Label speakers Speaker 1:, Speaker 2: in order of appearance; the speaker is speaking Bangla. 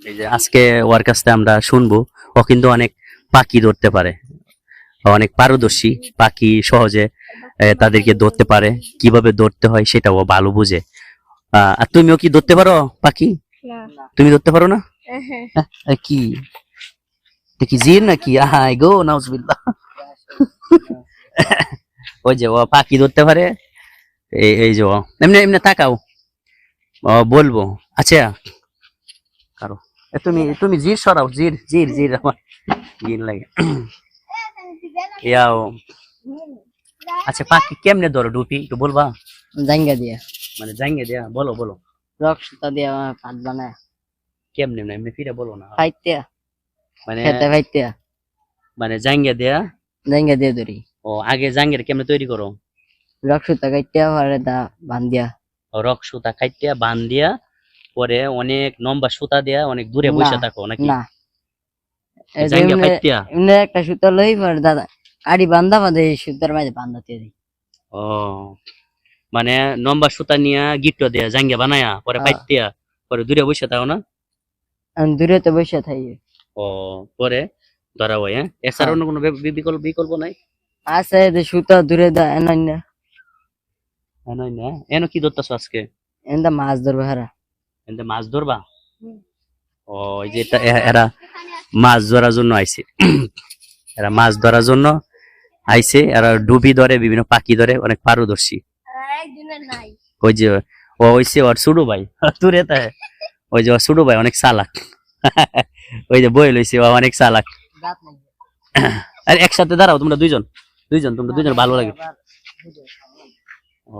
Speaker 1: এই যে আজকে ওর কাছ থেকে আমরা শুনবো, ও কিন্তু অনেক পাখি ধরতে পারে, অনেক পারদর্শী পাখি, সহজে তাদেরকে ধরতে পারে, কিভাবে ধরতে হয় সেটা ও ভালো বুঝে। আর তুমিও কি ধরতে পারো পাখি?
Speaker 2: না।
Speaker 1: তুমি ধরতে পারো না?
Speaker 2: হ্যাঁ।
Speaker 1: কি এটা কি জিন নাকি? আহাই গো নাউজুবিল্লাহ। ওই যে ও পাখি ধরতে পারে। এই যে ও এমনি এমনি তাকাও, ও বলবো। আচ্ছা কারো তুমি তুমি জির সরাও, জির জির জির আমার জির লাগে ইয়াও। আচ্ছা পাখি কেমনে ধরো ডুপি একটু বলবা?
Speaker 3: জাঙ্গা দিয়া,
Speaker 1: মানে জাঙ্গে দেয়া, বলো বলো।
Speaker 3: রক সুতা দিয়া পাত বানায়,
Speaker 1: কেমনে না এমনি ফিরে বলো না।
Speaker 3: ফাইতে
Speaker 1: মানে
Speaker 3: খেতে ফাইতে
Speaker 1: মানে জাঙ্গে দেয়া।
Speaker 3: জাঙ্গা দিয়ে ধরি।
Speaker 1: ও আগে জাঙ্গের কেমনে তৈরি করো?
Speaker 3: রক সুতা কাইতে পরে দা বান্ধিয়া।
Speaker 1: ও, রক সুতা খাইতিয়া বান দিয়া, পরে অনেক লম্বা সুতা দিয়া অনেক দূরে বসে থাকো নাকি?
Speaker 3: না, এই যে
Speaker 1: জাঙ্গা
Speaker 3: এমনি
Speaker 1: ফাইতিয়া।
Speaker 3: এমনি একটা সুতা লই পরে দাদা কাড়ি বান্ধা বাঁধে সুতার মাঝে বান্ধাতে দিই।
Speaker 1: ও মানে লম্বা সুতা নিয়া গিট্টো দেয়া জাঙ্গা বানায়া পরে
Speaker 3: হ্যাঁ।
Speaker 1: পাইতিয়া, পরে দূরে বসে থাকো না?
Speaker 3: আমি দূরে তো বসে থাকি।
Speaker 1: ও পরে ধরা হয়। হ্যাঁ, এছাড়া অন্য কোনো বিকল্প বিকল্প নাই?
Speaker 3: আছে যে সুতা দূরে দা এনাই না,
Speaker 1: হ্যাঁ, নয় না এনো কি ধরতেছো আজকে?
Speaker 3: এন্দা মাছ ধরবে হারা।
Speaker 1: এনতে মাছ ধরবা? ও এই যে এরা মাছ ধরার জন্য আইছে। এরা মাছ ধরার জন্য আইছে, এরা ডুবি ধরে, বিভিন্ন পাখি ধরে, অনেক পারদর্শী। ওই যে ও হইছে ওর ছোট ভাই দূরে তাই, ওই যে ওর ছোট ভাই অনেক চালাক। ওই যে বই লইছে ও অনেক চালাক। আরে একসাথে দাঁড়াও তোমরা দুইজন, দুইজন তোমরা দুইজন ভালো লাগে। ও